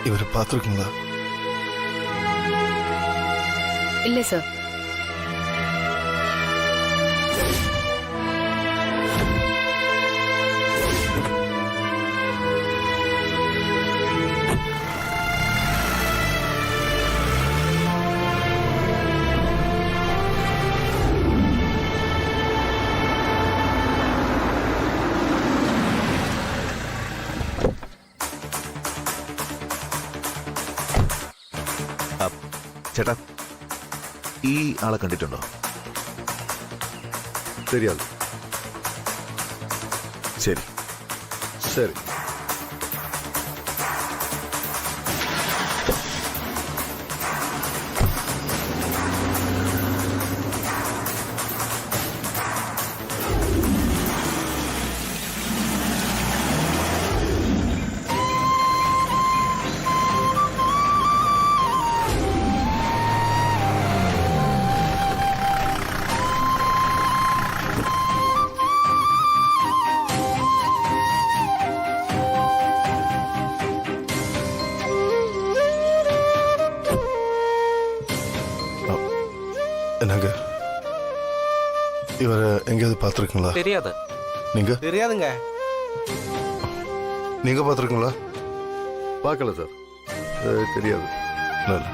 இவரை பார்த்துருக்கீங்களா? இல்லை சார். ചേട്ടാ, ഈ ആളെ കണ്ടിട്ടുണ്ടോ? தெரியாது. ശരി. சரி. என்னங்க, இவரை எங்கேயாவது பார்த்துருக்கீங்களா? தெரியாது. நீங்க? தெரியாதுங்க. நீங்க பார்த்துருக்கீங்களா? பார்க்கல சார், தெரியாது. நல்ல.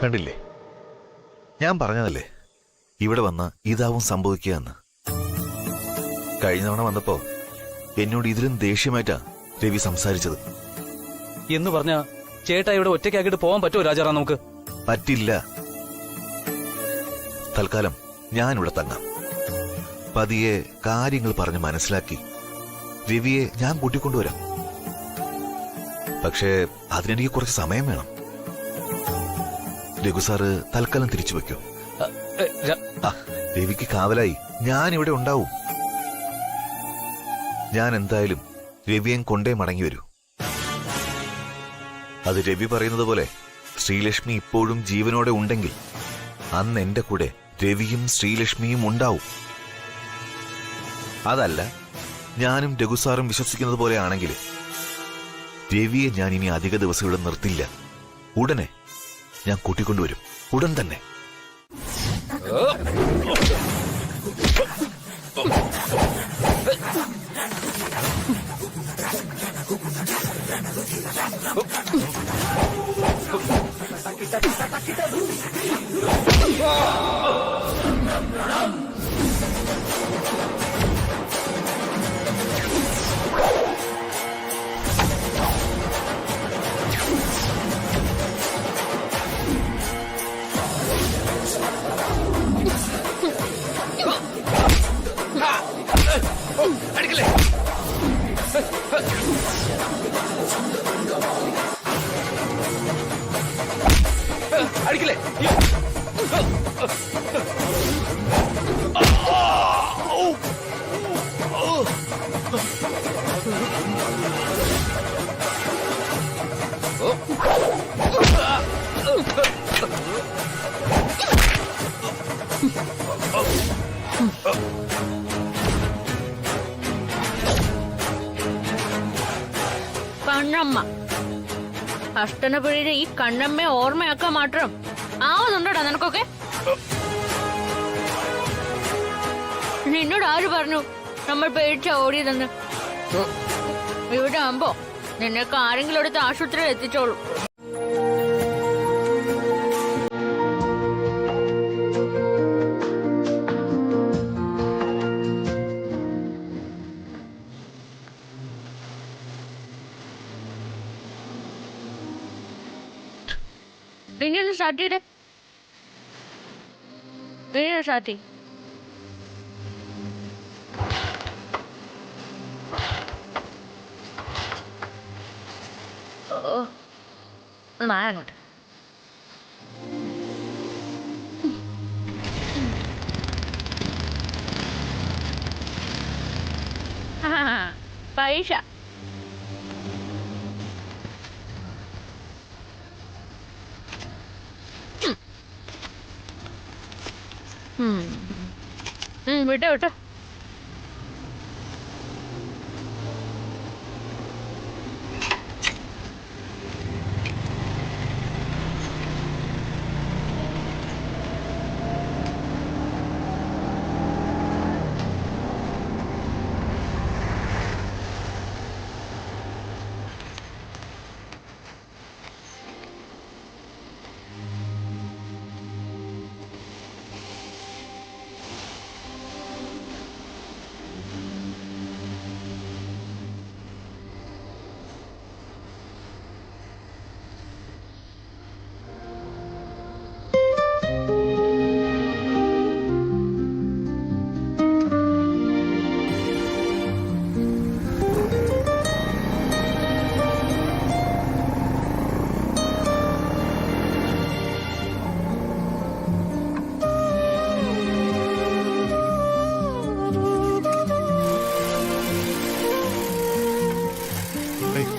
കണ്ടില്ലേ, ഞാൻ പറഞ്ഞതല്ലേ ഇവിടെ വന്ന ഇതാവും സംഭവിക്കുക എന്ന്. കഴിഞ്ഞ തവണ വന്നപ്പോ എന്നോട് ഇതിലും ദേഷ്യമായിട്ടാ രവി സംസാരിച്ചത്. എന്ന് പറഞ്ഞ ചേട്ടാ ഇവിടെ ഒറ്റയ്ക്കാക്കിട്ട് പോകാൻ പറ്റുമോ രാജാറാം? നമുക്ക് പറ്റില്ല. തൽക്കാലം ഞാനിവിടെ തങ്ങാം. പതിയെ കാര്യങ്ങൾ പറഞ്ഞ് മനസ്സിലാക്കി രവിയെ ഞാൻ കൂട്ടിക്കൊണ്ടുവരാം. പക്ഷേ അതിനെനിക്ക് കുറച്ച് സമയം വേണം. രഘുസാറ് തൽക്കാലം തിരിച്ചു വയ്ക്കൂ. രവിക്ക് കാവലായി ഞാൻ ഇവിടെ ഉണ്ടാവും. ഞാൻ എന്തായാലും രവിയെ കൊണ്ടേ മടങ്ങി വരൂ. അത് രവി പറയുന്നത് പോലെ ശ്രീലക്ഷ്മി ഇപ്പോഴും ജീവനോടെ ഉണ്ടെങ്കിൽ അന്ന് എന്റെ കൂടെ രവിയും ശ്രീലക്ഷ്മിയും ഉണ്ടാവും. അതല്ല, ഞാനും രഘുസാറും വിശ്വസിക്കുന്നത് പോലെ ആണെങ്കിൽ രവിയെ ഞാൻ ഇനി അധിക ദിവസം ഇവിടെ നിർത്തില്ല. ഉടനെ ഞാൻ കൂട്ടിക്കൊണ്ടുവരും, ഉടൻ തന്നെ. അടിക്കലേ. കണ്ണമ്മ അഷ്ടനപുഴയിലെ ഈ കണ്ണമ്മയെ ഓർമ്മയാക്കാൻ മാത്രം ആവുന്നുണ്ടോടാ നിനക്കൊക്കെ? നിന്നോട് ആര് പറഞ്ഞു നമ്മൾ പേടിച്ച ഓടിയതെന്ന്? ഇവിടെ ആകുമ്പോ നിന്നൊക്കെ ആരെങ്കിലും എടുത്ത് ആശുപത്രിയിൽ എത്തിച്ചോളൂ. നിന്നെ സ്റ്റാർട്ട് ചെയ്തേ. നിന്നെ സ്റ്റാർട്ട് ചെയ്. അങ്ങോട്ട് പൈസ വിട്ടോ വിട്ടോ.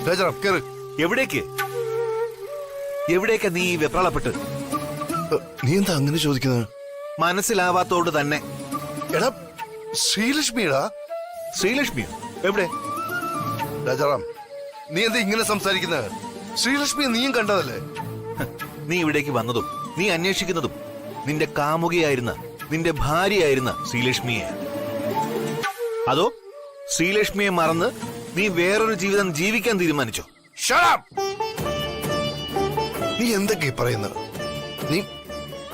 രാജാറാം കേറ്. എവിടേക്ക് എവിടേക്കാ നീ ഈ വെപ്രാളപ്പെട്ട്? നീ എന്താ അങ്ങനെ ചോദിക്കുന്നത്? മനസ്സിലാവാത്തോണ്ട് തന്നെ. എടാ ശ്രീലക്ഷ്മിടാ. ശ്രീലക്ഷ്മിയോ? എവിടെ? രാജാറാം നീ എന്താ ഇങ്ങനെ സംസാരിക്കുന്നത്? ശ്രീലക്ഷ്മിയെ നീയും കണ്ടതല്ലേ? നീ ഇവിടേക്ക് വന്നതും നീ അന്വേഷിക്കുന്നതും നിന്റെ കാമുകിയായിരുന്ന, നിന്റെ ഭാര്യയായിരുന്ന ശ്രീലക്ഷ്മിയെ. അതോ ശ്രീലക്ഷ്മിയെ മറന്ന് നീ വേറൊരു ജീവിതം ജീവിക്കാൻ തീരുമാനിച്ചോ? Shut up! നീ എന്തൊക്കെ പറയുന്നത്?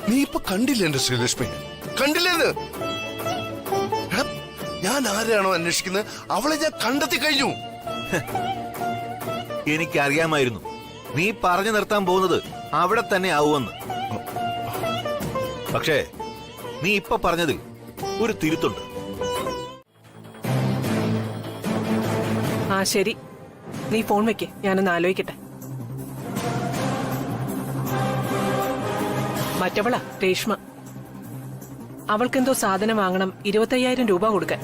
നീ ഇപ്പൊ കണ്ടില്ലേ എന്റെ ശ്രീലക്ഷ്മി? കണ്ടില്ലേന്ന്? ഞാൻ ആരെയാണോ അന്വേഷിക്കുന്നത് അവളെ ഞാൻ കണ്ടെത്തി കഴിഞ്ഞു. എനിക്കറിയാമായിരുന്നു നീ പറഞ്ഞു നിർത്താൻ പോകുന്നത് അവിടെ തന്നെ ആവുമെന്ന്. പക്ഷേ നീ ഇപ്പൊ പറഞ്ഞതിൽ ഒരു തിരുത്തുണ്ട്. ആ ശരി, നീ ഫോൺ വെക്ക്, ഞാനൊന്ന് ആലോചിക്കട്ടെ. മറ്റവളാ രേഷ്മ. അവൾക്കെന്തോ സാധനം വാങ്ങണം, 25,000 രൂപ കൊടുക്കാൻ.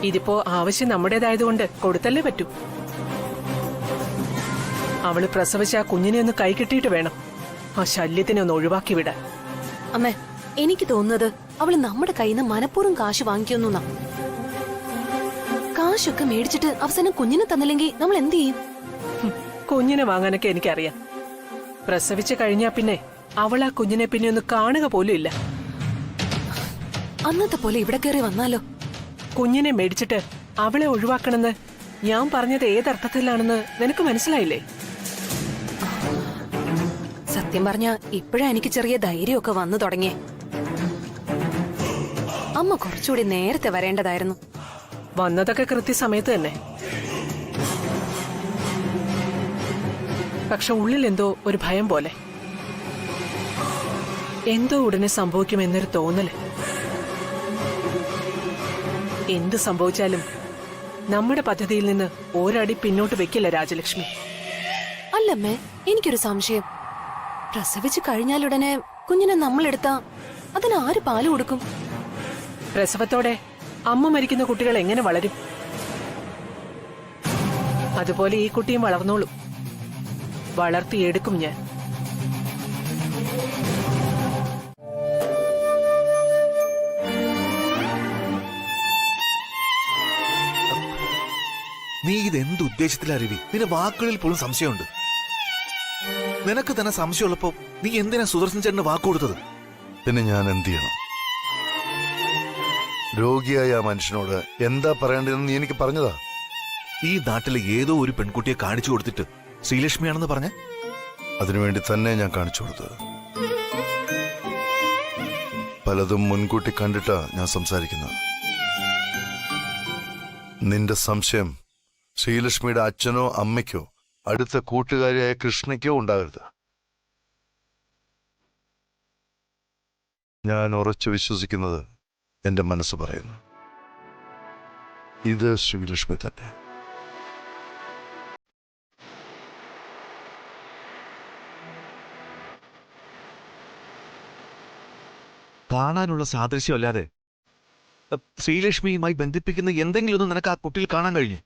ഇതിപ്പോ ആവശ്യം നമ്മുടേതായതുകൊണ്ട് കൊടുത്തല്ലേ പറ്റൂ. അവള് പ്രസവിച്ച ആ കുഞ്ഞിനെ ഒന്ന് കൈ കിട്ടിയിട്ട് വേണം ആ ശല്യത്തിനെ ഒന്ന് ഒഴിവാക്കി വിടാൻ. അമ്മേ, എനിക്ക് തോന്നുന്നത് അവള് നമ്മുടെ കയ്യിൽ നിന്ന് മനഃപൂർവ്വം കാശ് വാങ്ങിക്കൊന്നുന്നാ. കാശൊക്കെ മേടിച്ചിട്ട് അവസാനം കുഞ്ഞിനെ തന്നില്ലെങ്കിൽ നമ്മൾ എന്ത് ചെയ്യും? കുഞ്ഞിനെ വാങ്ങാനൊക്കെ എനിക്കറിയാം. പ്രസവിച്ചു കഴിഞ്ഞാ പിന്നെ അവൾ ആ കുഞ്ഞിനെ പിന്നെ ഒന്ന് കാണുക പോലും ഇല്ല. അന്നത്തെ പോലെ ഇവിടെ കയറി വന്നാലോ? കുഞ്ഞിനെ മേടിച്ചിട്ട് അവളെ ഒഴിവാക്കണമെന്ന് ഞാൻ പറഞ്ഞത് ഏതർത്ഥത്തിലാണെന്ന് നിനക്ക് മനസ്സിലായില്ലേ? സത്യം പറഞ്ഞ ഇപ്പോഴാ എനിക്ക് ചെറിയ ധൈര്യമൊക്കെ വന്നു തുടങ്ങിയേ. അമ്മ കുറച്ചുകൂടി നേരത്തെ വരേണ്ടതായിരുന്നു. വന്നതൊക്കെ കൃത്യസമയത്ത് തന്നെ. പക്ഷെ ഉള്ളിൽ എന്തോ ഒരു ഭയം പോലെ, എന്തോ ഉടനെ സംഭവിക്കുമെന്നൊരു തോന്നല്. എന്ത് സംഭവിച്ചാലും നമ്മുടെ പദ്ധതിയിൽ നിന്ന് ഒരടി പിന്നോട്ട് വെക്കില്ല രാജലക്ഷ്മി. അല്ലമ്മേ, എനിക്കൊരു സംശയം. പ്രസവിച്ചു കഴിഞ്ഞാലുടനെ കുഞ്ഞിനെ നമ്മളെടുത്താ അതിന് ആര് പാല് കൊടുക്കും? പ്രസവത്തോടെ അമ്മ മരിക്കുന്ന കുട്ടികൾ എങ്ങനെ വളരും? അതുപോലെ ഈ കുട്ടിയും വളർന്നോളും. വളർത്തിയെടുക്കും ഞാൻ. നീ ഇതെന്ത് ഉദ്ദേശത്തിലറിവി? നിന്റെ വാക്കുകളിൽ പോലും സംശയമുണ്ട്. നിനക്ക് തന്നെ സംശയമുള്ളപ്പോ നീ എന്തിനാ സുദർശൻ ചേട്ടന് വാക്ക് കൊടുത്തത്? പിന്നെ ഞാൻ എന്ത് ചെയ്യണം? രോഗിയായ ആ മനുഷ്യനോട് എന്താ പറയേണ്ടതെന്ന് നീ എനിക്ക് പറഞ്ഞതാ. ഈ നാട്ടിലെ ഏതോ ഒരു പെൺകുട്ടിയെ കാണിച്ചു കൊടുത്തിട്ട് ശ്രീലക്ഷ്മിയാണെന്ന് പറഞ്ഞ അതിനുവേണ്ടി തന്നെ ഞാൻ കാണിച്ചു കൊടുത്തത്. പലതും മുൻകൂട്ടി കണ്ടിട്ടാ ഞാൻ സംസാരിക്കുന്നത്. നിന്റെ സംശയം ശ്രീലക്ഷ്മിയുടെ അച്ഛനോ അമ്മയ്ക്കോ അടുത്ത കൂട്ടുകാരിയായ കൃഷ്ണയ്ക്കോ ഉണ്ടാകരുത്. ഞാൻ ഉറച്ചു വിശ്വസിക്കുന്നത് എന്റെ മനസ്സ് പറയുന്നു. ഇത് ശ്രീലക്ഷ്മി തന്നെ. കാണാനുള്ള സാദൃശ്യമല്ലാതെ ശ്രീലക്ഷ്മിയുമായി ബന്ധിപ്പിക്കുന്ന എന്തെങ്കിലും ഒന്നും നിനക്ക് ആ കുട്ടിയിൽ കാണാൻ കഴിഞ്ഞു?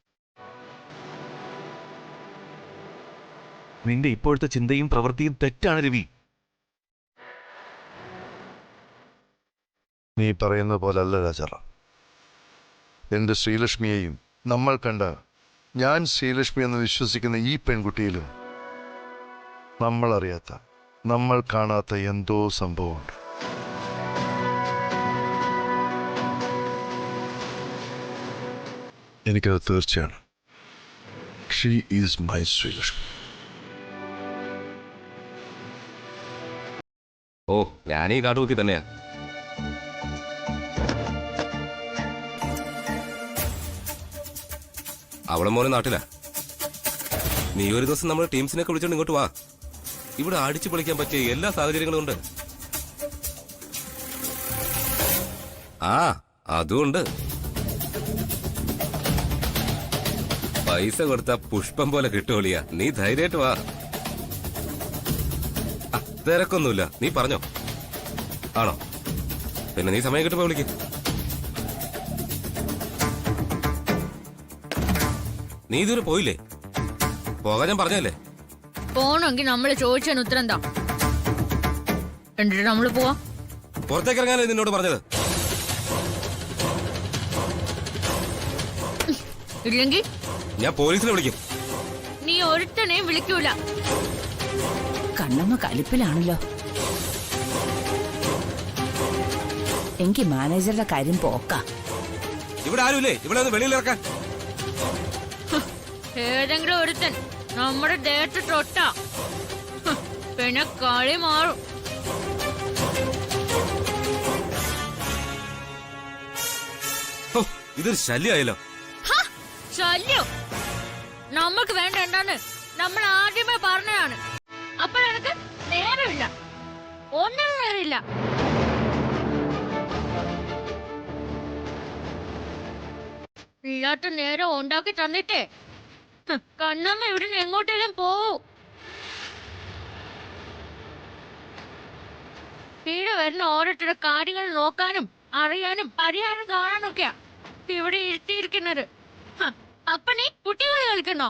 നിന്റെ ഇപ്പോഴത്തെ ചിന്തയും പ്രവൃത്തിയും തെറ്റാണ് രവി. നീ പറയുന്ന പോലല്ല രാജാറ. എന്റെ ശ്രീലക്ഷ്മിയെയും നമ്മൾ കണ്ട ഞാൻ ശ്രീലക്ഷ്മി എന്ന് വിശ്വസിക്കുന്ന ഈ പെൺകുട്ടിയിലും നമ്മൾ അറിയാത്ത, നമ്മൾ കാണാത്ത എന്തോ സംഭവമുണ്ട്. എനിക്കത് തീർച്ചയാണ്. She is my Sreelakshmi. ഓ, ഞാനീ കാട്ടുകുത്തി തന്നെയാ. അവളെ മോനെ നാട്ടിലാ. നീ ഒരു ദിവസം നമ്മുടെ ടീംസിനൊക്കെ വിളിച്ചോണ്ട് ഇങ്ങോട്ട് വാ. ഇവിടെ അടിച്ചു പൊളിക്കാൻ പറ്റിയ എല്ലാ സാഹചര്യങ്ങളും ഉണ്ട്. ആ, അതുകൊണ്ട് പൈസ കൊടുത്ത പുഷ്പം പോലെ കിട്ടുവളിയാ. നീ ധൈര്യമായിട്ട് വാ. തിരക്കൊന്നുമില്ല, നീ പറഞ്ഞോ. ആണോ? പിന്നെ നീ സമയം കിട്ടുമ്പോ വിളിക്കും. നീ ഇതുവരെ പോയില്ലേ? പോകാൻ ഞാൻ പറഞ്ഞല്ലേ. പോണെങ്കിൽ നമ്മള് ചോദിച്ചതിന് ഉത്തരം എന്താ? എന്നിട്ട് നമ്മള് പോവാ. പുറത്തേക്ക് ഇറങ്ങാനേ നിന്നോട് പറഞ്ഞത്. ഇല്ലെങ്കിൽ ഞാൻ പോലീസിനെ വിളിക്കും. നീ ഒരുത്തനെയും വിളിക്കൂല. കണ്ണമ്മ കലിപ്പിലാണല്ലോ. എനിക്ക് മാനേജറുടെ കാര്യം പോക്ക. ഇവിടെ ആരുമില്ലേ? ഇവിടെ ഒന്ന് വെളിയിലിറക്കാൻ. ഏതെങ്കിലും ഒരുത്തൻ നമ്മുടെ ദേഹത്ത് തൊട്ടാ പിന്നെ കളി മാറും. ഇതൊരു ശല്യമായല്ലോ. ശല്യം നമ്മൾക്ക് വേണ്ട എന്താന്ന് നമ്മൾ ആദ്യമേ പറഞ്ഞതാണ്. അപ്പോഴെനിക്ക് നേരമില്ല, ഒന്നും നേരമില്ല. ഇല്ലാത്ത നേരം ഉണ്ടാക്കി തന്നിട്ടേ കണ്ണമ്മ ഇവിടുന്ന് എങ്ങോട്ടേലും പോവൂ. ഇവിടെ വരുന്ന ഓരോരുത്തരുടെ കാര്യങ്ങൾ നോക്കാനും അറിയാനും പരിഹാരം കാണാനൊക്കെയാ ഇവിടെ ഇരുത്തിയിരിക്കുന്നത്. അപ്പൊ നീ കുട്ടികളെ കളിക്കുന്നോ?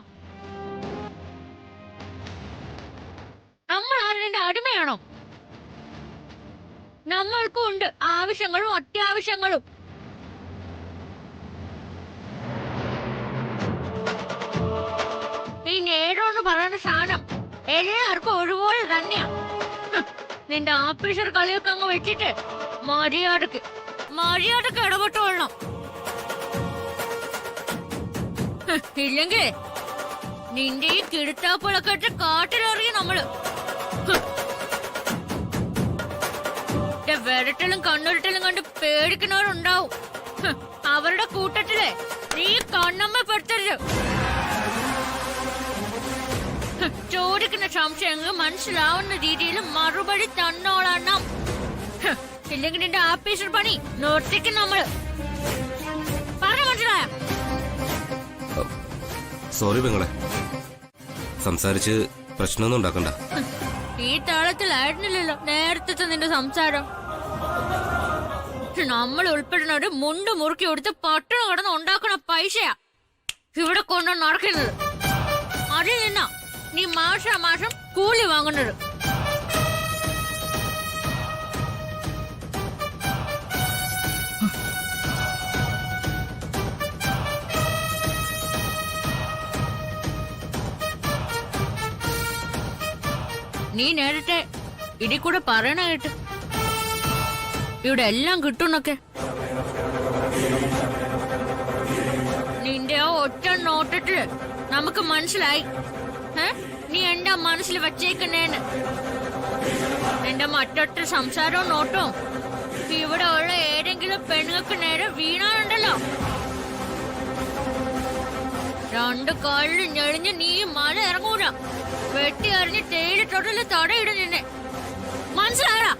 നമ്മൾ ആരുടെ അടിമയാണോ? നമ്മൾക്കും ഉണ്ട് ആവശ്യങ്ങളും അത്യാവശ്യങ്ങളും. ഈ നേരോന്ന് പറയുന്ന സാധനം എല്ലാവർക്കും ഒരുപോലെ തന്നെയാ. നിന്റെ ആഫീസർ കളിയൊക്കെ അങ്ങ് വെച്ചിട്ട് മര്യാദക്ക് ഇടപെട്ടോളണം. ഇല്ലെങ്കിൽ നിന്റെ ഈ കിടുത്താപ്പുളൊക്കെ ഇട്ട് കാട്ടിലിറങ്ങി നമ്മള് വിരട്ടലും കണ്ണുരുട്ടലും കണ്ട് പേടിക്കുന്നവരുണ്ടാവും. അവരുടെ കൂട്ടത്തിലെ നീ കണ്ണമ്മ പെടുത്തരുത്. ചോദിക്കുന്ന സംശയങ്ങൾ മനസ്സിലാവുന്ന രീതിയിൽ മറുപടി തന്നോളണം. ഇല്ലെങ്കിൽ നിന്റെ ആഫീസർ പണി നിർത്തിക്കും നമ്മള്. പറഞ്ഞ മനസ്സിലായ? സോറി പെങ്ങളെ, സംസാരിച്ച് പ്രശ്നമൊന്നും ഉണ്ടാക്കണ്ട. ഈ താളത്തിലായിരുന്നില്ലല്ലോ നേരത്തെ നിന്റെ സംസാരം. നമ്മൾ ഉൾപ്പെടുന്നവര് മുണ്ട് മുറുക്കി കൊടുത്ത് പട്ടണം കടന്ന് ഉണ്ടാക്കണ പൈസയാ ഇവിടെ കൊണ്ടു നടക്കുന്നത്. അതിൽ നിന്നാ നീ മാസം കൂലി വാങ്ങുന്നത്. നീ നേരത്തെ ഇടി കൂടെ പറയണ കേട്ട് ഇവിടെ എല്ലാം കിട്ടുന്നൊക്കെ. നിന്റെ ആ ഒറ്റ നോട്ടത്തില് നമുക്ക് മനസ്സിലായി നീ എന്താ മനസ്സിൽ വച്ചേക്കുന്നേന്ന്. എന്റെ മറ്റൊറ്റ സംസാരവും നോട്ടവും ഇവിടെ ഉള്ള ഏതെങ്കിലും പെണ്ണുങ്ങൾക്ക് നേരെ വീണാനുണ്ടല്ലോ, രണ്ടു കാലിൽ ഞെളിഞ്ഞ് നീ മല ഇറങ്ങൂല. വെട്ടി അറിഞ്ഞ് തേയിലിട്ടോട്ടില് തടയിടും നിന്നെ. മനസ്സിലായടാ?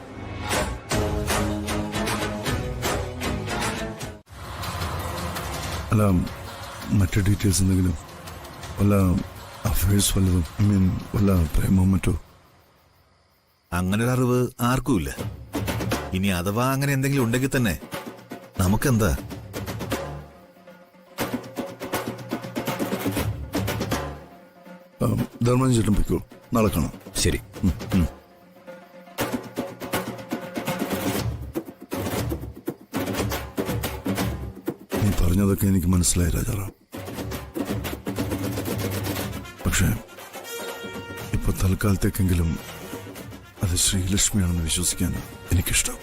അല്ല, മറ്റു ഡീറ്റെയിൽസ് എന്തെങ്കിലും, വല്ല അഫയേഴ്സ് വല്ലതും, ഐ മീൻ വല്ല പ്രേമോ മറ്റോ? അങ്ങനെ ഒരു അറിവ് ആർക്കുമില്ല. ഇനി അഥവാ അങ്ങനെ എന്തെങ്കിലും ഉണ്ടെങ്കിൽ തന്നെ നമുക്കെന്താ? ധർമ്മൻ ചേട്ടൻ പൊയ്ക്കോ, നാളെ കാണാം. ശരി. നീ പറഞ്ഞതൊക്കെ എനിക്ക് മനസ്സിലായി രാജാറാം. പക്ഷേ ഇപ്പൊ തൽക്കാലത്തേക്കെങ്കിലും അത് ശ്രീലക്ഷ്മിയാണെന്ന് വിശ്വസിക്കാൻ എനിക്കിഷ്ടം.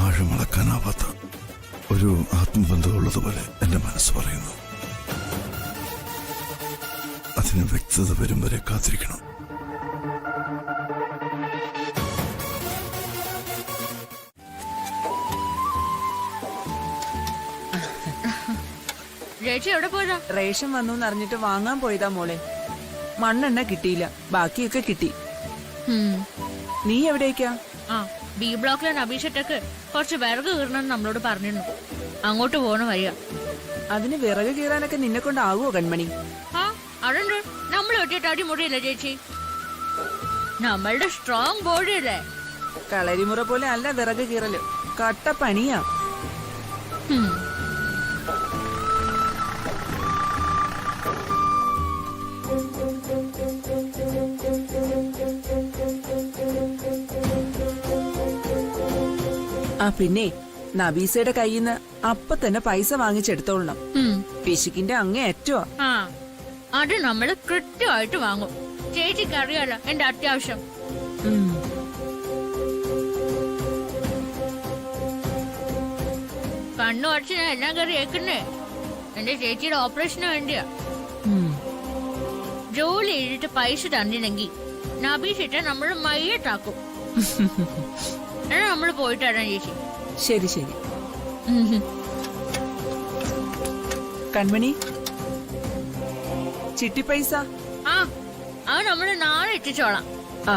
ആഴമളക്കാനാവാത്ത ഒരു ആത്മബന്ധമുള്ളതുപോലെ എന്റെ മനസ്സ് പറയുന്നു. അതിന് വ്യക്തത വരും വരെ കാത്തിരിക്കണം. ചേച്ചി എവിടെ പോയതാ? റേഷൻ വന്നു അറിഞ്ഞിട്ട് വാങ്ങാൻ പോയതാ മോളെ. മണ്ണെണ്ണ കിട്ടിയില്ല, ബാക്കിയൊക്കെ കിട്ടി. നീ എവിടേക്കാ? ആ, ബി ബ്ലോക്കിലെ നബീഷട്ടക്ക് കുറച്ച് വിറക് കീറണമെന്ന് നമ്മളോട് പറഞ്ഞിരുന്നു. അങ്ങോട്ട് പോണ വരിക. അതിന് വിറക് കീറാനൊക്കെ നിന്നെ കൊണ്ടാവോ കൺമണി? ആ, അതുണ്ട്. നമ്മൾ ഒറ്റിട്ട് അടിമുടിയില്ല ചേച്ചി. നമ്മളുടെ സ്ട്രോങ് ബോഡി അല്ലേ. കളരിമുറ പോലെ അല്ല വിറക് കീറല്, കട്ട പണിയാ. ആ പിന്നെ നബീസയുടെ കയ്യിൽ നിന്ന് അപ്പൊ തന്നെ പൈസ വാങ്ങിച്ചെടുത്തോളണം. പിശുക്കിന്റെ അങ്ങേ ഏറ്റവും. ആ, അത് നമ്മള് കൃത്യമായിട്ട് വാങ്ങും. ചേച്ചിക്ക് അറിയാലോ എന്റെ അത്യാവശ്യം. കണ്ണു അടച്ച് ഞാൻ എല്ലാം കയറി ഏക്കുന്നേ എന്റെ ചേച്ചിയുടെ ഓപ്പറേഷന് വേണ്ടിയാ. ജോലി ചെയ്തിട്ട് പൈസ തന്നില്ലെങ്കിൽ നബീഷിട്ട് നമ്മള് മയ്യത്താക്കും. എന്നാ നമ്മള് പോയിട്ടാണ് ചേച്ചി. ശരി ശരി. കൺമണി, ചിട്ടി പൈസ? ആ, അത് നമ്മള് നാളെ എത്തിച്ചോളാം. ആ,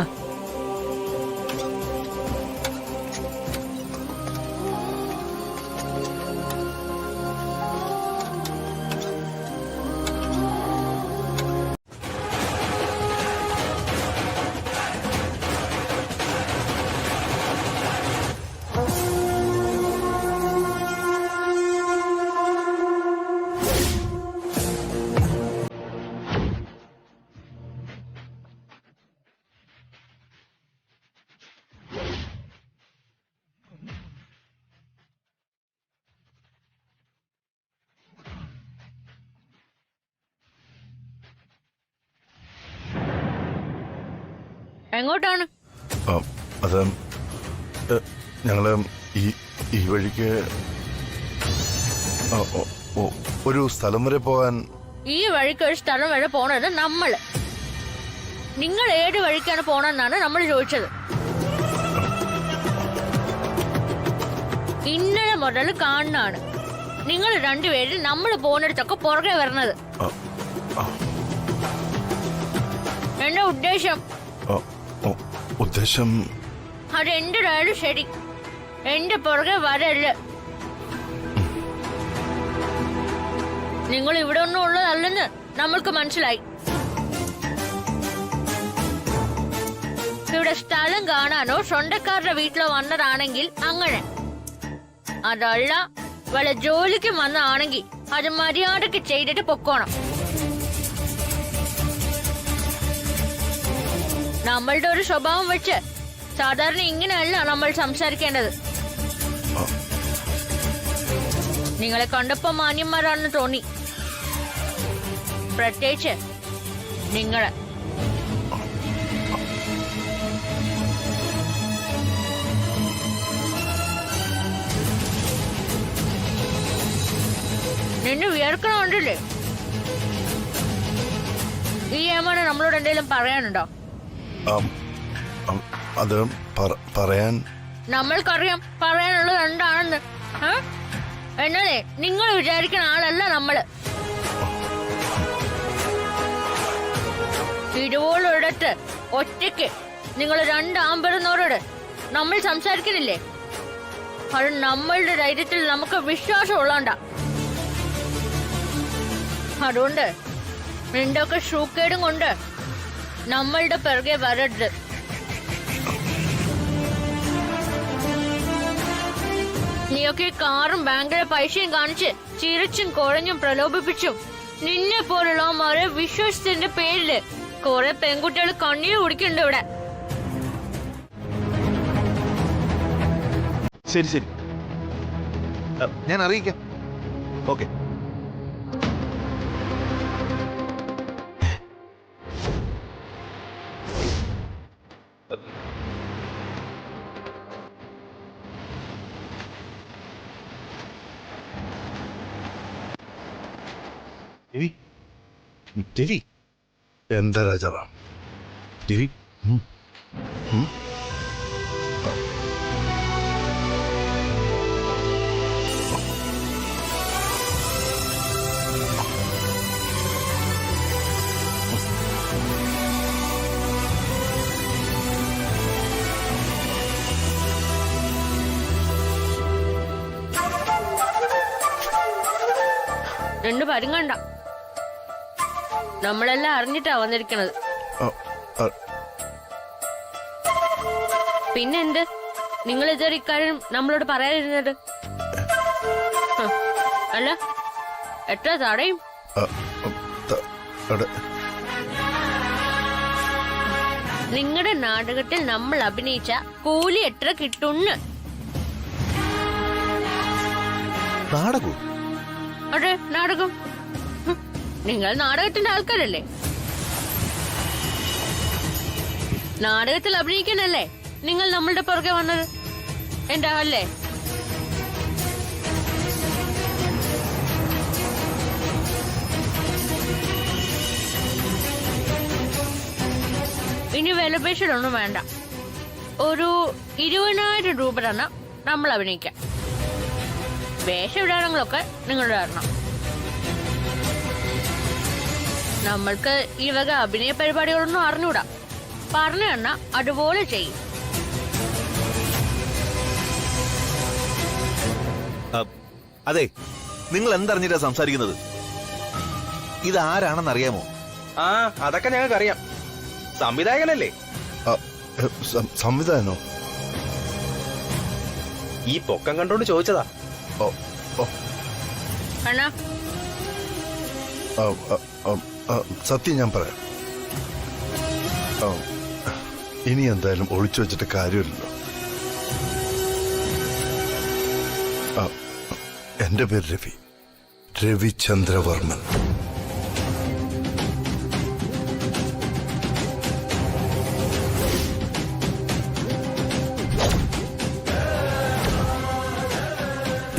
എങ്ങോട്ടാണ്? അത് ഞങ്ങള് ഈ വഴിക്ക് ഒരു സ്ഥലം വരെ പോകാൻ. ഈ വഴിക്ക് ഒരു സ്ഥലം വരെ പോണത് നമ്മള്. നിങ്ങൾ ഏത് വഴിക്കാണ് പോണെന്നാണ് നമ്മൾ ചോദിച്ചത്. ഇന്നലെ മുതൽ കാണുന്നതാണ് നിങ്ങൾ രണ്ടുപേരും നമ്മൾ പോകുന്നിടത്തൊക്കെ പുറകെ വരണത്. എന്റെ ഉദ്ദേശം അത് എന്തിനായാലും ശരി, എന്റെ പുറകെ വരല്ല. നിങ്ങൾ ഇവിടെ ഒന്നും ഉള്ളതല്ലെന്ന് നമ്മൾക്ക് മനസ്സിലായി. ഇവിടെ സ്ഥലം കാണാനോ സ്വന്തക്കാരുടെ വീട്ടിലോ വന്നതാണെങ്കിൽ അങ്ങനെ, അതല്ല വല്ല ജോലിക്ക് വന്നതാണെങ്കിൽ അത് മര്യാദക്ക് ചെയ്തിട്ട് പൊക്കോണം. നമ്മളുടെ ഒരു സ്വഭാവം വെച്ച് സാധാരണ ഇങ്ങനെയല്ല നമ്മൾ സംസാരിക്കേണ്ടത്. നിങ്ങളെ കണ്ടപ്പോ മാന്യന്മാരാണെന്ന് തോന്നി, പ്രത്യേകിച്ച് നിങ്ങളെ. നിന്നെ വിയർക്കണമുണ്ടല്ലേ? ഈ ഏമാനെ നമ്മളോട് എന്തെങ്കിലും പറയാനുണ്ടോ? അത് പറയാൻ നമ്മൾക്കറിയാം പറയാനുള്ളത് എന്താണെന്ന്. എന്നാലേ നിങ്ങൾ വിചാരിക്കുന്ന ആളല്ല നമ്മള്. ഇതുപോലൊരിടത്ത് ഒറ്റയ്ക്ക് നിങ്ങൾ 2 ആമ്പറുന്നവരോട് നമ്മൾ സംസാരിക്കുന്നില്ലേ? അത് നമ്മളുടെ ധൈര്യത്തിൽ നമുക്ക് വിശ്വാസം ഉള്ളണ്ട. അതുകൊണ്ട് നിന്റെ ഒക്കെ ഷൂക്കേടും കൊണ്ട് നമ്മളുടെ പിറകെ വരരുത്. നീയൊക്കെ കാറും ബാങ്കിലെ പൈസയും കാണിച്ച് ചിരിച്ചും കുഴഞ്ഞും പ്രലോഭിപ്പിച്ചും നിന്നെ പോലുള്ളവന്മാരെ വിശ്വസിച്ചതിന്റെ പേരില് കുറെ പെൺകുട്ടികൾ കണ്ണീര് കുടിക്കുന്നുണ്ട് ഇവിടെ. ശരി ശരി, ഞാൻ അറിയിക്കാം. ഓക്കെ. രവി എന്താ രാജാറാം? രവി, രണ്ടു പരുങ്ങണ്ട. നമ്മളെല്ലാം അറിഞ്ഞിട്ടാ വന്നിരിക്കണത്. പിന്നെന്ത് നിങ്ങൾ ഇതുവരെ ഇക്കാര്യം നമ്മളോട് പറയാതിരുന്നത്? അല്ല, എത്ര തടയും? നിങ്ങളുടെ നാടകത്തിൽ നമ്മൾ അഭിനയിച്ച കൂലി എത്ര കിട്ടുന്ന്? നാടകവും? അതെ, നാടകം. നിങ്ങൾ നാടകത്തിന്റെ ആൾക്കാരല്ലേ? നാടകത്തിൽ അഭിനയിക്കാനല്ലേ നിങ്ങൾ നമ്മളുടെ പുറകെ വന്നത്? എന്താ അല്ലേ? ഇനി വിലപേശലൊന്നും വേണ്ട. ഒരു 20,000 രൂപ തന്നെ നമ്മൾ അഭിനയിക്കാം. വേഷവിധാനങ്ങളൊക്കെ നിങ്ങളുടെ കാരണം. നമ്മൾക്ക് ഈ വക അഭിനയ പരിപാടികളൊന്നും അറിഞ്ഞൂടാ. പറഞ്ഞു തന്നാ അതുപോലെ ചെയ്യും. അതെ, നിങ്ങൾ എന്തറിഞ്ഞിട്ടാ സംസാരിക്കുന്നത്? ഇതാരാണെന്ന് അറിയാമോ? ആ, അതൊക്കെ ഞങ്ങൾക്കറിയാം. സംവിധായകനല്ലേ? സംവിധാനോ? ഈ പൊക്കം കണ്ടോണ്ട് ചോദിച്ചതാ. അണ്ണാ, സത്യം ഞാൻ പറയാം. ഇനി എന്തായാലും ഒളിച്ചു വെച്ചിട്ട് കാര്യമില്ലല്ലോ. എന്റെ പേര് രവിചന്ദ്രവർമ്മൻ.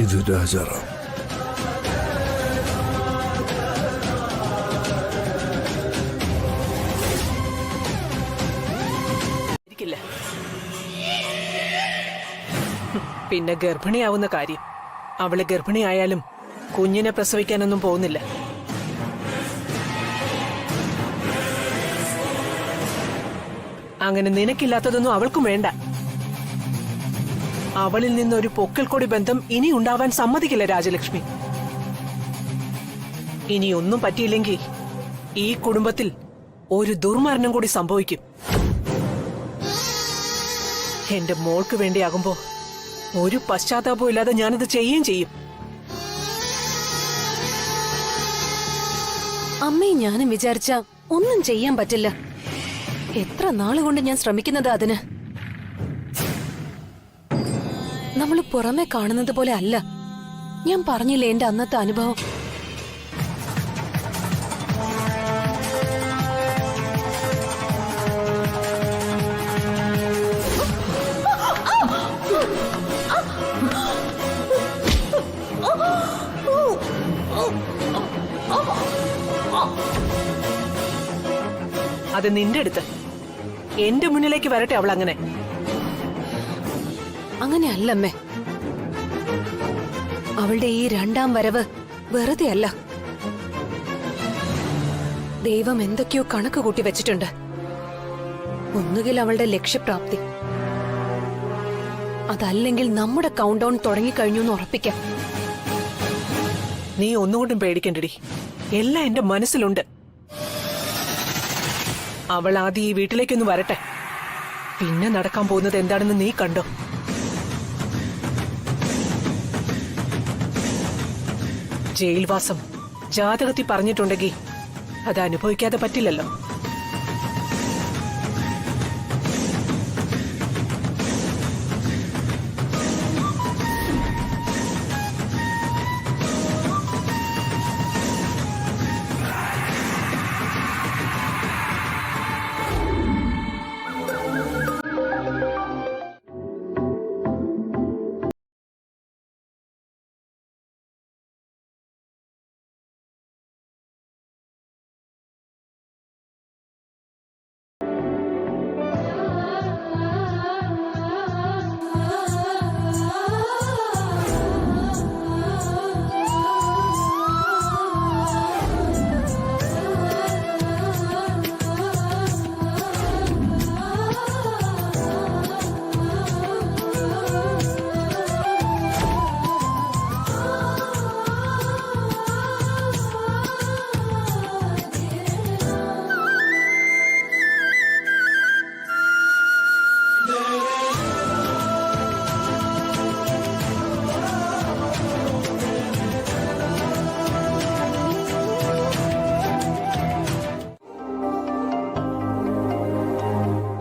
ഇത് രാജാറാം. പിന്നെ ഗർഭിണിയാവുന്ന കാര്യം. അവള് ഗർഭിണിയായാലും കുഞ്ഞിനെ പ്രസവിക്കാനൊന്നും പോകുന്നില്ല. അങ്ങനെ നിനക്കില്ലാത്തതൊന്നും അവൾക്കും വേണ്ട. അവളിൽ നിന്നൊരു പൊക്കിൾക്കൊടി ബന്ധം ഇനി ഉണ്ടാവാൻ സമ്മതിക്കില്ല രാജലക്ഷ്മി. ഇനി ഒന്നും പറ്റിയില്ലെങ്കിൽ ഈ കുടുംബത്തിൽ ഒരു ദുർമരണം കൂടി സംഭവിക്കും. എന്റെ മോൾക്ക് വേണ്ടിയാകുമ്പോ ഒരു പശ്ചാത്താപവും ഇല്ലാതെ ഞാനത് ചെയ്യുകയും ചെയ്യും. അമ്മയും ഞാനും വിചാരിച്ച ഒന്നും ചെയ്യാൻ പറ്റില്ല. എത്ര നാളുകൊണ്ട് ഞാൻ ശ്രമിക്കുന്നത് അതിന്. നമ്മൾ പുറമെ കാണുന്നത് പോലെ അല്ല. ഞാൻ പറഞ്ഞില്ലേ എന്റെ അന്നത്തെ അനുഭവം. Oh! അത് നിന്റെ അടുത്ത്. എന്റെ മുന്നിലേക്ക് വരട്ടെ അവൾ അങ്ങനെ. അങ്ങനെയല്ലമ്മേ. അവളുടെ ഈ രണ്ടാം വരവ് വെറുതെ അല്ല. ദൈവം എന്തൊക്കെയോ കണക്ക് കൂട്ടി വെച്ചിട്ടുണ്ട്. ഒന്നുകിൽ അവളുടെ ലക്ഷ്യപ്രാപ്തി, അതല്ലെങ്കിൽ നമ്മുടെ കൗണ്ട് ഡൗൺ തുടങ്ങിക്കഴിഞ്ഞു എന്ന് ഉറപ്പിക്കാം. നീ ഒന്നുകൊണ്ടും പേടിക്കണ്ടടി. എല്ലാം എന്റെ മനസ്സിലുണ്ട്. അവൾ ആദ്യം ഈ വീട്ടിലേക്കൊന്ന് വരട്ടെ. പിന്നെ നടക്കാൻ പോകുന്നത് എന്താണെന്ന് നീ കണ്ടോ. ജയിൽവാസം ജാതകത്തിൽ പറഞ്ഞിട്ടുണ്ടെങ്കിൽ അത് അനുഭവിക്കാതെ പറ്റില്ലല്ലോ.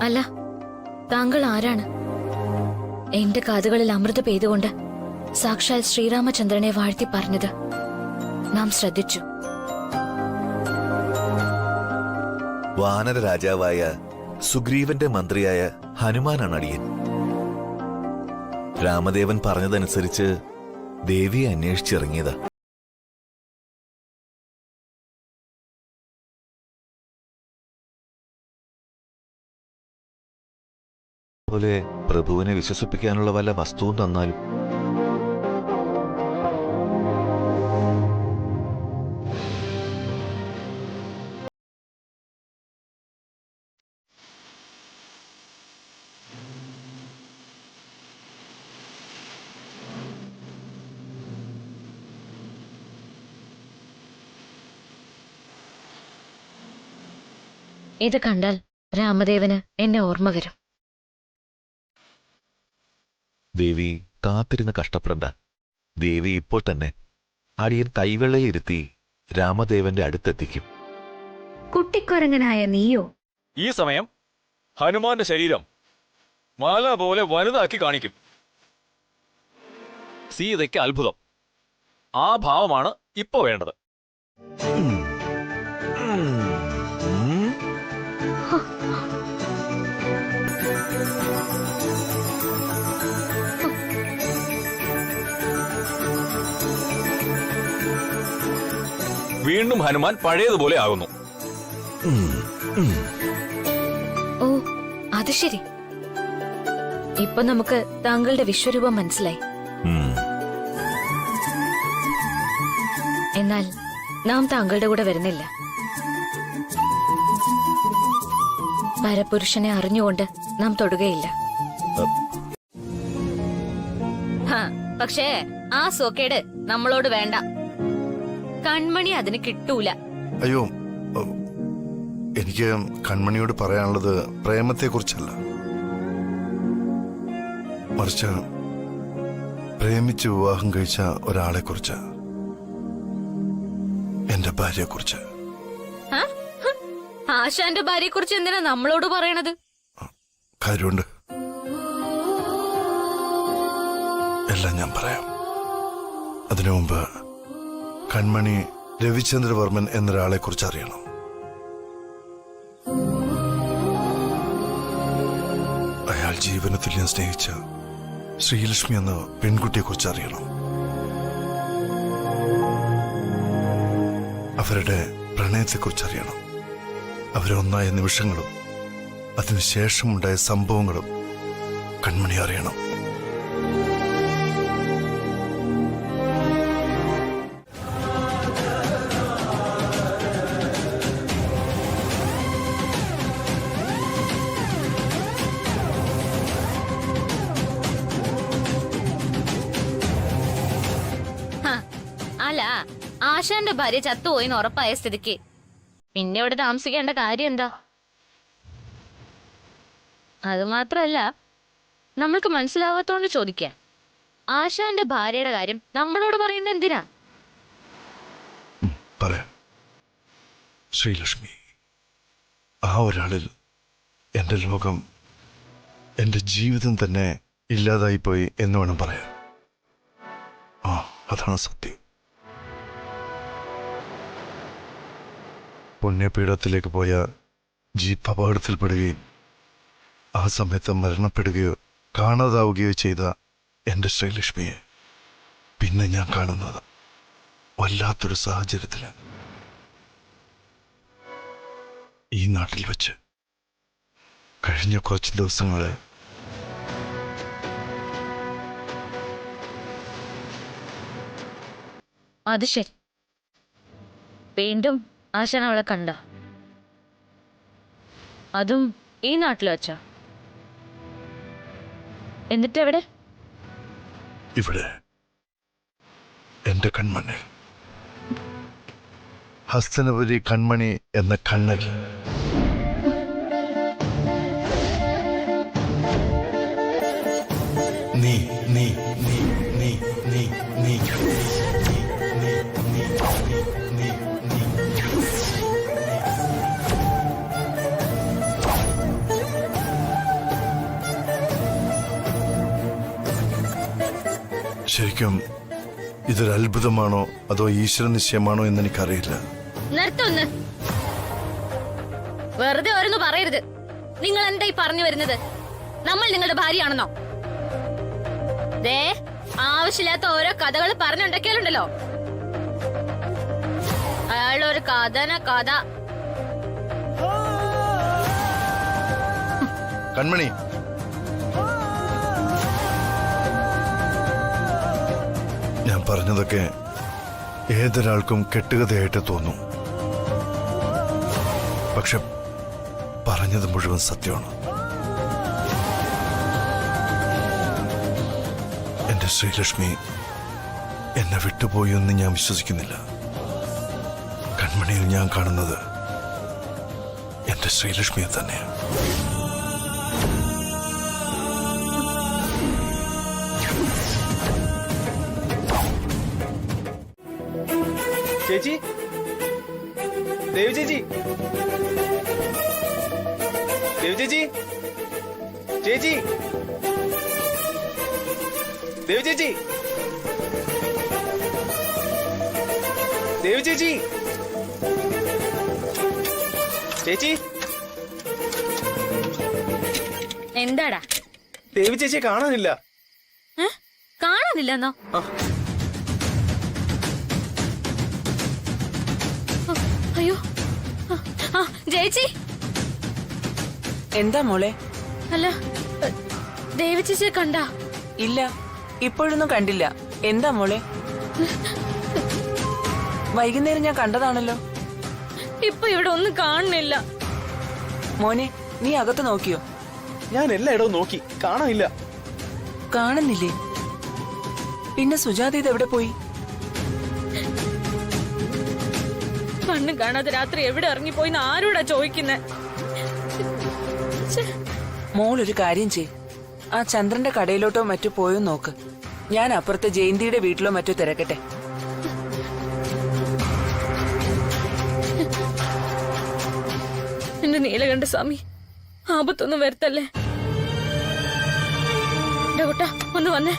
അല്ല, താങ്കൾ ആരാണ്? എന്റെ കാതുകളിൽ അമൃത പെയ്തുകൊണ്ട് സാക്ഷാൽ ശ്രീരാമചന്ദ്രനെ വാഴ്ത്തി പറഞ്ഞത് നാം ശ്രദ്ധിച്ചു. വാനര രാജാവായ സുഗ്രീവന്റെ മന്ത്രിയായ ഹനുമാനാണ് അടിയൻ. രാമദേവൻ പറഞ്ഞതനുസരിച്ച് ദേവിയെ അന്വേഷിച്ചിറങ്ങിയതാ. പോലെ പ്രഭുവിനെ വിശ്വസിപ്പിക്കാനുള്ള വല്ല വസ്തുവും തന്നാലും. ഇത് കണ്ടാൽ രാമദേവന് എന്നെ ഓർമ്മ വരും. ദേവി കാത്തിരുന്ന് കഷ്ടപ്പെടണ്ട. ദേവി ഇപ്പോൾ തന്നെ അടിയൻ കൈവെള്ളയിരുത്തി രാമദേവന്റെ അടുത്തെത്തിക്കും. കുട്ടിക്കൊരങ്ങനായ നീയോ? ഈ സമയം ഹനുമാന്റെ ശരീരം മല പോലെ വലുതാക്കി കാണിക്കും. സീതയ്ക്ക് അത്ഭുതം. ആ ഭാവമാണ് ഇപ്പോ വേണ്ടത്. വീണ്ടും ഹനുമാൻ പഴയതുപോലെ ആകുന്നു. ഓ, അത് ശരി. ഇപ്പൊ നമുക്ക് താങ്കളുടെ വിശ്വരൂപം മനസ്സിലായി. എന്നാൽ നാം താങ്കളുടെ കൂടെ വരുന്നില്ല. പരപുരുഷനെ അറിഞ്ഞുകൊണ്ട് നാം തൊടുകയില്ല. പക്ഷേ ആ സോക്കേട് നമ്മളോട് വേണ്ട. കൺമണി അതിന് കിട്ടൂല. അയ്യോ, എനിക്ക് കൺമണിയോട് പറയാനുള്ളത് പ്രേമത്തെക്കുറിച്ചല്ല, മറിച്ച് പ്രേമിച്ച് വിവാഹം കഴിച്ച ഒരാളെക്കുറിച്ച്, എന്റെ ഭാര്യയെക്കുറിച്ച്. ആശാന്റെ ഭാര്യയെ കുറിച്ച് എന്തിനാ നമ്മളോട് പറയണത്? കാര്യമുണ്ട്, എല്ലാം ഞാൻ പറയാം. അതിനു മുമ്പ് കൺമണി രവിചന്ദ്രവർമ്മൻ എന്നൊരാളെ കുറിച്ച് അറിയണം. അയാൾ ജീവനത്തിൽ ഞാൻ സ്നേഹിച്ച ശ്രീലക്ഷ്മി എന്ന പെൺകുട്ടിയെ കുറിച്ച് അറിയണം. അവരുടെ പ്രണയത്തെക്കുറിച്ച് അറിയണം. അവരൊന്നായ നിമിഷങ്ങളും അതിനുശേഷമുണ്ടായ സംഭവങ്ങളും കൺമണി അറിയണം. അല്ല, ആശാന്റെ ഭാര്യ ചത്തുപോയിന്ന് ഉറപ്പായ സ്ഥിതിക്ക് പിന്നെ ഇവിടെ താമസിക്കേണ്ട കാര്യം എന്താ? അത് മാത്രല്ല, നമ്മൾക്ക് മനസ്സിലാവാത്തോണ്ട് ചോദിക്കാം, ആശാന്റെ ഭാര്യയുടെ കാര്യം നമ്മളോട് പറയുന്നത് എന്തിനാ? പറയാം. ശ്രീലക്ഷ്മി, ആ ഒരാളിൽ എൻ്റെ ലോകം, എൻ്റെ ജീവിതം തന്നെ ഇല്ലാതായിപ്പോയി എന്ന് വേണം പറയാൻ. ആ, അതാണ് സത്യം. പുണ്യപീഠത്തിലേക്ക് പോയ ജീപ്പ് അപകടത്തിൽപ്പെടുകയും ആ സമയത്ത് മരണപ്പെടുകയോ കാണാതാവുകയോ ചെയ്ത എൻ്റെ ശ്രീലക്ഷ്മിയെ പിന്നെ ഞാൻ കാണുന്നത് വല്ലാത്തൊരു സാഹചര്യത്തിലാണ്. ഈ നാട്ടിൽ വെച്ച് കഴിഞ്ഞ കുറച്ച് ദിവസങ്ങളെ അത് ശരി. വീണ്ടും ആശാൻ അവളെ കണ്ട, അതും ഈ നാട്ടിൽ വെച്ചാ? എന്നിട്ട് എവിടെ? ഇവിടെ എൻ്റെ കൺമണ്ണിൽ, ഹസ്തനപുരി കൺമണി എന്ന കണ്ണൽ. നീ നീ നീ നീ നീ നീ ശരിക്കും ഇതൊരു അത്ഭുതമാണോ അതോ ഈശ്വര നിശ്ചയമാണോ എന്ന് എനിക്കറിയില്ല. നിർത്തുന്ന്, വെറുതെ ഓരോന്ന് പറയരുത്. നിങ്ങൾ എന്തായി പറഞ്ഞു വരുന്നത്? നമ്മൾ നിങ്ങളുടെ ഭാര്യയാണെന്നോ? ദേ, ആവശ്യമില്ലാത്ത ഓരോ കഥകൾ പറഞ്ഞുണ്ടാക്കിയാലുണ്ടല്ലോ, അയാളൊരു കഥ. കൺമണി, ഞാൻ പറഞ്ഞതൊക്കെ ഏതൊരാൾക്കും കെട്ടുകഥയായിട്ട് തോന്നും. പക്ഷെ പറഞ്ഞത് മുഴുവൻ സത്യമാണ്. എന്റെ ശ്രീലക്ഷ്മി എന്നെ വിട്ടുപോയി എന്ന് ഞാൻ വിശ്വസിക്കുന്നില്ല. കൺമണിയിൽ ഞാൻ കാണുന്നത് എന്റെ ശ്രീലക്ഷ്മിയെ തന്നെയാണ്. ചേച്ചി, ദേവി ചേച്ചി, ദേവി ചേച്ചി, ചേച്ചി, ദേവി ചേച്ചി, ദേവി ചേച്ചി, ചേച്ചി, എന്താടാ? ദേവി ചേച്ചിയെ കാണാനില്ല. കാണാനില്ലെന്നോ? അയ്യോ, ചേച്ചി. എന്താ മോളെ? അല്ല, ദേവി ചേച്ചിയെ കണ്ടാ? ഇല്ല, ഇപ്പോഴൊന്നും കണ്ടില്ല. എന്താ മോളെ? വൈകുന്നേരം ഞാൻ കണ്ടതാണല്ലോ. ഇപ്പൊ ഇവിടെ ഒന്നും കാണുന്നില്ല. മോനെ, നീ അകത്ത് നോക്കിയോ? ഞാൻ എല്ലായിടവും നോക്കി, കാണാനില്ല. കാണുന്നില്ലേ? പിന്നെ സുജാത ഇത് എവിടെ പോയി? കണ്ണും കാണാതെ രാത്രി എവിടെ ഇറങ്ങിപ്പോയിന്ന് ആരോടാ ചോദിക്കുന്നെ? മോൾ ഒരു കാര്യം ചെയ്, ആ ചന്ദ്രന്റെ കടയിലോട്ടോ മറ്റോ പോയോ നോക്ക്. ഞാൻ അപ്പുറത്തെ ജയന്തിയുടെ വീട്ടിലോ മറ്റോ തിരക്കട്ടെ. എന്റെ നീലകണ്ഠ സ്വാമി, ആപത്തൊന്നും വരുത്തല്ലേ. കുട്ടാ, ഒന്ന് വന്നേ.